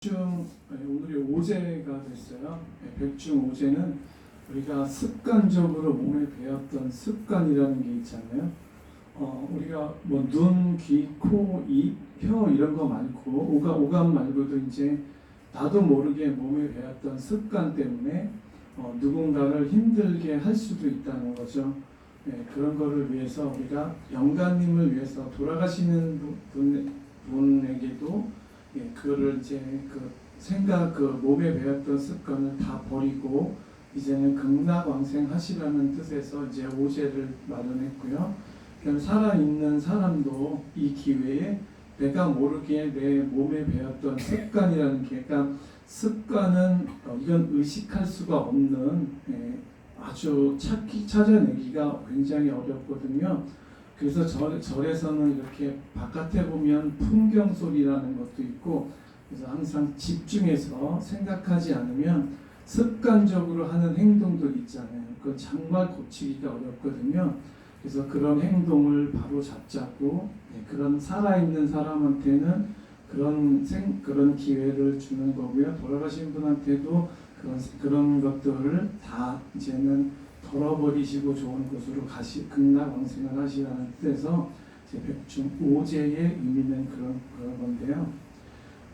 오늘이 오제가 됐어요. 백중 오제는 우리가 습관적으로 몸에 배웠던 습관이라는 게 있잖아요. 우리가 뭐 눈, 귀, 코, 입, 혀 이런 거 많고 오감 말고도 이제 나도 모르게 몸에 배웠던 습관 때문에 누군가를 힘들게 할 수도 있다는 거죠. 그런 거를 위해서 우리가 영가님을 위해서 돌아가시는 분에게도 그거를 이제 몸에 배웠던 습관을 다 버리고 이제는 극락왕생하시라는 뜻에서 이제 오제를 마련했고요. 그럼 살아있는 사람도 이 기회에 내가 모르게 내 몸에 배웠던 습관이라는 게, 그러니까 습관은 이건 의식할 수가 없는 아주 찾아내기가 굉장히 어렵거든요. 그래서 절에서는 이렇게 바깥에 보면 풍경 소리라는 것도 있고, 그래서 항상 집중해서 생각하지 않으면 습관적으로 하는 행동들 있잖아요. 그건 정말 고치기가 어렵거든요. 그래서 그런 행동을 바로 잡자고, 그런 살아있는 사람한테는 그런 기회를 주는 거고요. 돌아가신 분한테도 그런 것들을 다 이제는 덜어버리시고 좋은 곳으로 극락왕생을 하시라는 뜻에서 백중 오제의 의미는 그런 건데요.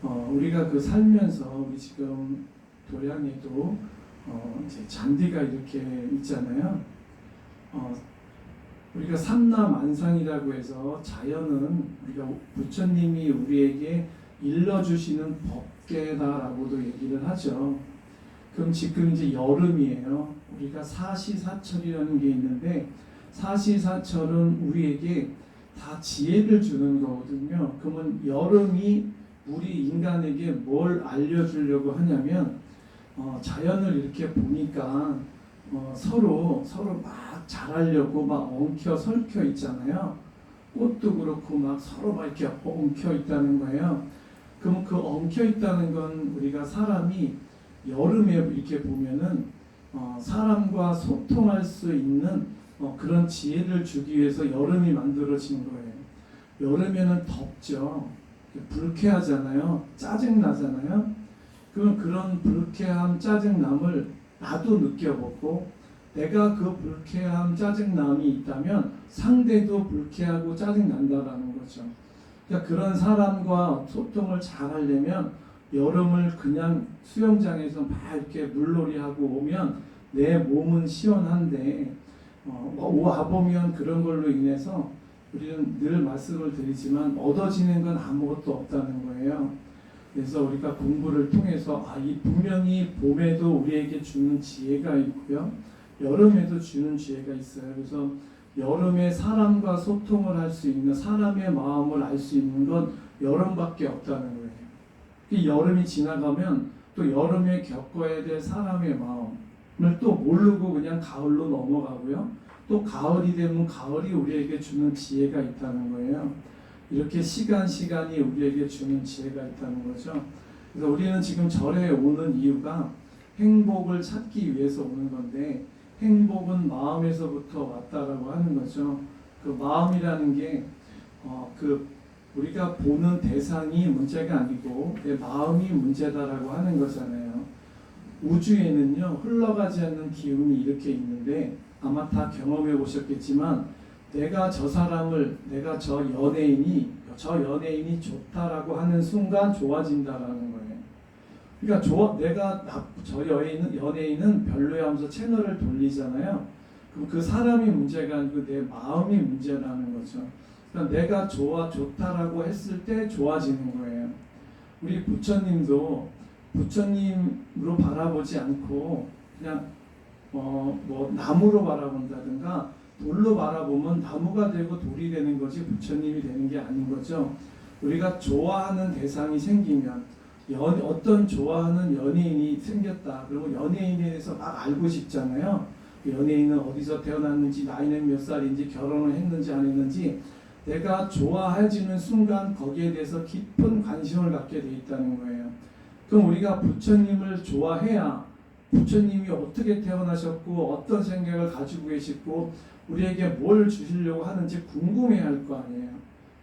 우리가 살면서 우리 지금 도량에도 이제 잔디가 이렇게 있잖아요. 우리가 삼라만상이라고 해서 자연은 우리가 부처님이 우리에게 일러주시는 법계다라고도 얘기를 하죠. 그럼 지금 이제 여름이에요. 우리가 사시사철이라는 게 있는데, 사시사철은 우리에게 다 지혜를 주는 거거든요. 그러면 여름이 우리 인간에게 뭘 알려주려고 하냐면, 자연을 이렇게 보니까 서로 막 잘하려고 막 엉켜 설켜 있잖아요. 꽃도 그렇고 막 서로 막 이렇게 엉켜 있다는 거예요. 그럼 그 엉켜 있다는 건 우리가 사람이 여름에 이렇게 보면은 사람과 소통할 수 있는 그런 지혜를 주기 위해서 여름이 만들어진 거예요. 여름에는 덥죠. 불쾌하잖아요. 짜증나잖아요. 그럼 그런 불쾌함, 짜증남을 나도 느껴보고, 내가 그 불쾌함, 짜증남이 있다면 상대도 불쾌하고 짜증난다라는 거죠. 그러니까 그런 사람과 소통을 잘 하려면 여름을 그냥 수영장에서 막 이렇게 물놀이하고 오면 내 몸은 시원한데 와보면 그런 걸로 인해서 우리는 늘 말씀을 드리지만 얻어지는 건 아무것도 없다는 거예요. 그래서 우리가 공부를 통해서 이 분명히 봄에도 우리에게 주는 지혜가 있고요, 여름에도 주는 지혜가 있어요. 그래서 여름에 사람과 소통을 할 수 있는, 사람의 마음을 알 수 있는 건 여름밖에 없다는 거예요. 이 여름이 지나가면 또 여름에 겪어야 될 사람의 마음을 또 모르고 그냥 가을로 넘어가고요. 또 가을이 되면 가을이 우리에게 주는 지혜가 있다는 거예요. 이렇게 시간이 우리에게 주는 지혜가 있다는 거죠. 그래서 우리는 지금 절에 오는 이유가 행복을 찾기 위해서 오는 건데, 행복은 마음에서부터 왔다라고 하는 거죠. 그 마음이라는 게 우리가 보는 대상이 문제가 아니고 내 마음이 문제다라고 하는 거잖아요. 우주에는요, 흘러가지 않는 기운이 이렇게 있는데, 아마 다 경험해 보셨겠지만, 내가 저 연예인이 좋다라고 하는 순간 좋아진다라는 거예요. 그러니까 저 연예인은 별로야 하면서 채널을 돌리잖아요. 그럼 그 사람이 문제가 아니고 내 마음이 문제라는 거죠. 그러니까 내가 좋다라고 했을 때 좋아지는 거예요. 우리 부처님도 부처님으로 바라보지 않고 그냥 나무로 바라본다든가 돌로 바라보면 나무가 되고 돌이 되는 거지 부처님이 되는 게 아닌 거죠. 우리가 좋아하는 대상이 생기면, 어떤 좋아하는 연예인이 생겼다. 그리고 연예인에 대해서 막 알고 싶잖아요. 연예인은 어디서 태어났는지, 나이는 몇 살인지, 결혼을 했는지 안 했는지, 내가 좋아해지는 순간 거기에 대해서 깊은 관심을 갖게 돼 있다는 거예요. 그럼 우리가 부처님을 좋아해야 부처님이 어떻게 태어나셨고 어떤 생각을 가지고 계시고 우리에게 뭘 주시려고 하는지 궁금해할 거 아니에요.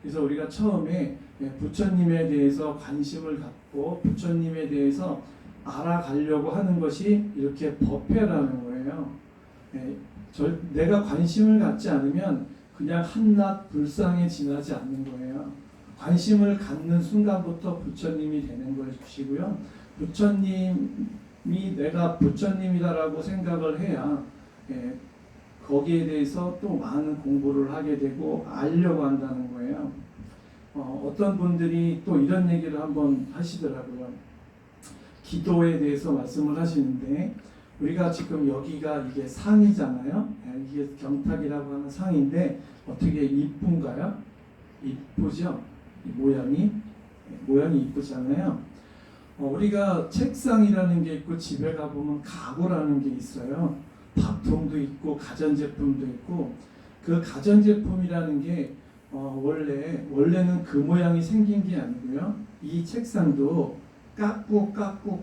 그래서 우리가 처음에 부처님에 대해서 관심을 갖고 부처님에 대해서 알아가려고 하는 것이 이렇게 법회라는 거예요. 내가 관심을 갖지 않으면 그냥 한낱 불상에 지나지 않는 거예요. 관심을 갖는 순간부터 부처님이 되는 것이고요. 부처님이 내가 부처님이다라고 생각을 해야 거기에 대해서 또 많은 공부를 하게 되고 알려고 한다는 거예요. 어떤 분들이 또 이런 얘기를 한번 하시더라고요. 기도에 대해서 말씀을 하시는데 우리가 지금 여기가 이게 상이잖아요. 이게 경탁이라고 하는 상인데 어떻게 이쁜가요? 이쁘죠? 이 모양이 이쁘잖아요. 우리가 책상이라는 게 있고 집에 가보면 가구라는 게 있어요. 밥통도 있고 가전제품도 있고 그 가전제품이라는 게 원래는 그 모양이 생긴 게 아니고요. 이 책상도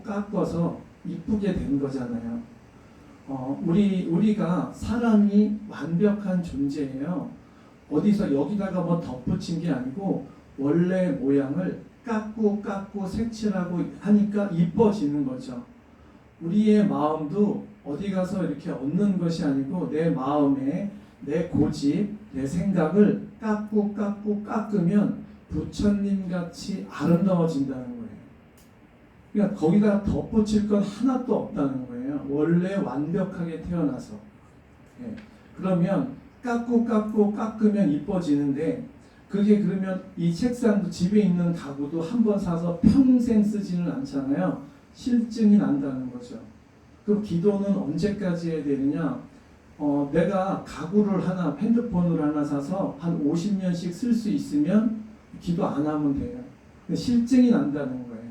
깎아서 이쁘게 된 거잖아요. 우리가 사람이 완벽한 존재예요. 어디서 여기다가 뭐 덧붙인 게 아니고 원래 모양을 깎고 색칠하고 하니까 이뻐지는 거죠. 우리의 마음도 어디 가서 이렇게 얻는 것이 아니고 내 마음에 내 고집, 내 생각을 깎으면 부처님 같이 아름다워진다는 거예요. 그러니까 거기다 덧붙일 건 하나도 없다는 거예요. 원래 완벽하게 태어나서. 그러면 깎으면 이뻐지는데 그게 그러면 이 책상도 집에 있는 가구도 한 번 사서 평생 쓰지는 않잖아요. 실증이 난다는 거죠. 그럼 기도는 언제까지 해야 되느냐? 내가 가구를 하나, 핸드폰을 하나 사서 한 50년씩 쓸 수 있으면 기도 안 하면 돼요. 실증이 난다는 거예요.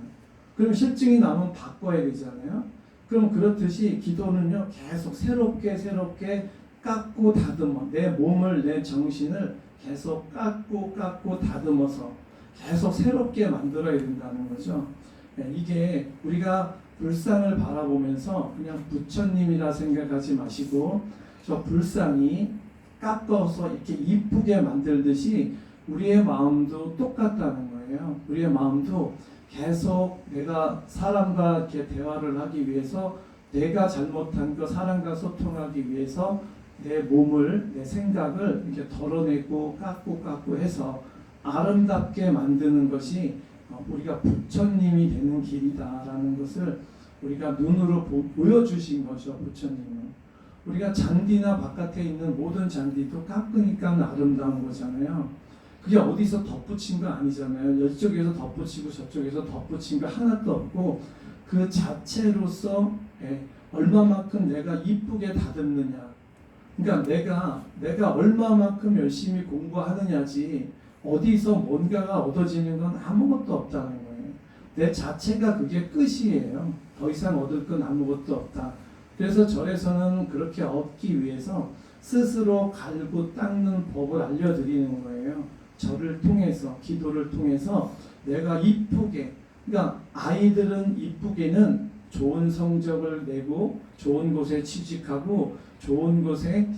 그럼 실증이 나면 바꿔야 되잖아요. 그럼 그렇듯이 기도는요, 계속 새롭게 깎고 다듬어. 내 몸을, 내 정신을 계속 깎고 다듬어서 계속 새롭게 만들어야 된다는 거죠. 이게 우리가 불상을 바라보면서 그냥 부처님이라 생각하지 마시고 저 불상이 깎아서 이렇게 이쁘게 만들듯이 우리의 마음도 똑같다는 거예요. 우리의 마음도 계속 내가 사람과 이렇게 대화를 하기 위해서 내가 잘못한 거 사람과 소통하기 위해서 내 몸을, 내 생각을 이렇게 덜어내고 깎고 해서 아름답게 만드는 것이 우리가 부처님이 되는 길이다라는 것을 우리가 눈으로 보여주신 거죠. 부처님은. 우리가 잔디나 바깥에 있는 모든 잔디도 깎으니까 아름다운 거잖아요. 그게 어디서 덧붙인 거 아니잖아요. 이쪽에서 덧붙이고 저쪽에서 덧붙인 거 하나도 없고 그 자체로서 얼마만큼 내가 이쁘게 다듬느냐. 그러니까 내가 얼마만큼 열심히 공부하느냐지 어디서 뭔가가 얻어지는 건 아무것도 없다는 거예요. 내 자체가 그게 끝이에요. 더 이상 얻을 건 아무것도 없다. 그래서 절에서는 그렇게 얻기 위해서 스스로 갈고 닦는 법을 알려드리는 거예요. 절을 통해서, 기도를 통해서 내가 이쁘게, 그러니까 아이들은 이쁘게는 좋은 성적을 내고 좋은 곳에 취직하고 좋은 곳에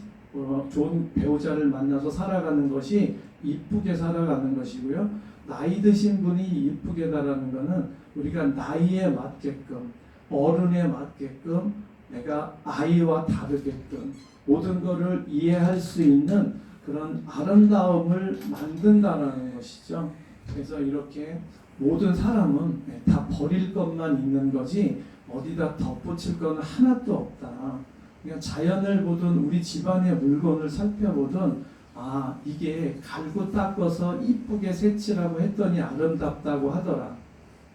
좋은 배우자를 만나서 살아가는 것이 이쁘게 살아가는 것이고요. 나이 드신 분이 이쁘게다라는 것은 우리가 나이에 맞게끔 어른에 맞게끔 내가 아이와 다르게끔 모든 것을 이해할 수 있는 그런 아름다움을 만든다라는 것이죠. 그래서 이렇게 모든 사람은 다 버릴 것만 있는 거지 어디다 덧붙일 건 하나도 없다. 그러니까 자연을 보든 우리 집안의 물건을 살펴보든 이게 갈고 닦아서 이쁘게 색칠하고 했더니 아름답다고 하더라.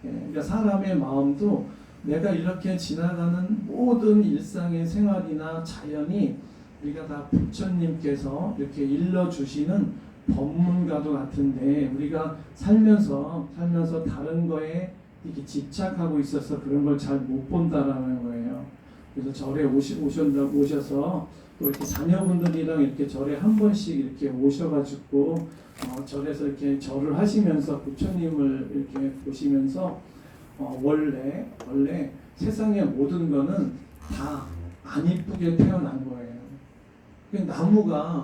그러니까 사람의 마음도 내가 이렇게 지나가는 모든 일상의 생활이나 자연이 우리가 다 부처님께서 이렇게 일러주시는 법문과도 같은데 우리가 살면서 다른 거에 이렇게 집착하고 있어서 그런 걸 잘 못 본다라는 거예요. 그래서 절에 오셔서 또 이렇게 자녀분들이랑 이렇게 절에 한 번씩 이렇게 오셔가지고 절에서 이렇게 절을 하시면서 부처님을 이렇게 보시면서 원래 세상의 모든 거는 다 안 이쁘게 태어난 거예요.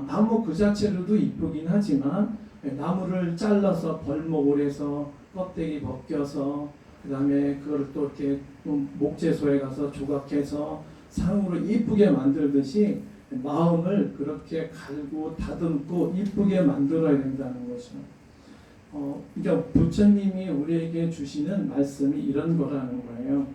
나무 그 자체로도 이쁘긴 하지만 나무를 잘라서 벌목을 해서 껍데기 벗겨서 그 다음에 그걸 또 이렇게 목재소에 가서 조각해서 상으로 이쁘게 만들듯이 마음을 그렇게 갈고 다듬고 이쁘게 만들어야 된다는 거죠. 그러니까 부처님이 우리에게 주시는 말씀이 이런 거라는 거예요.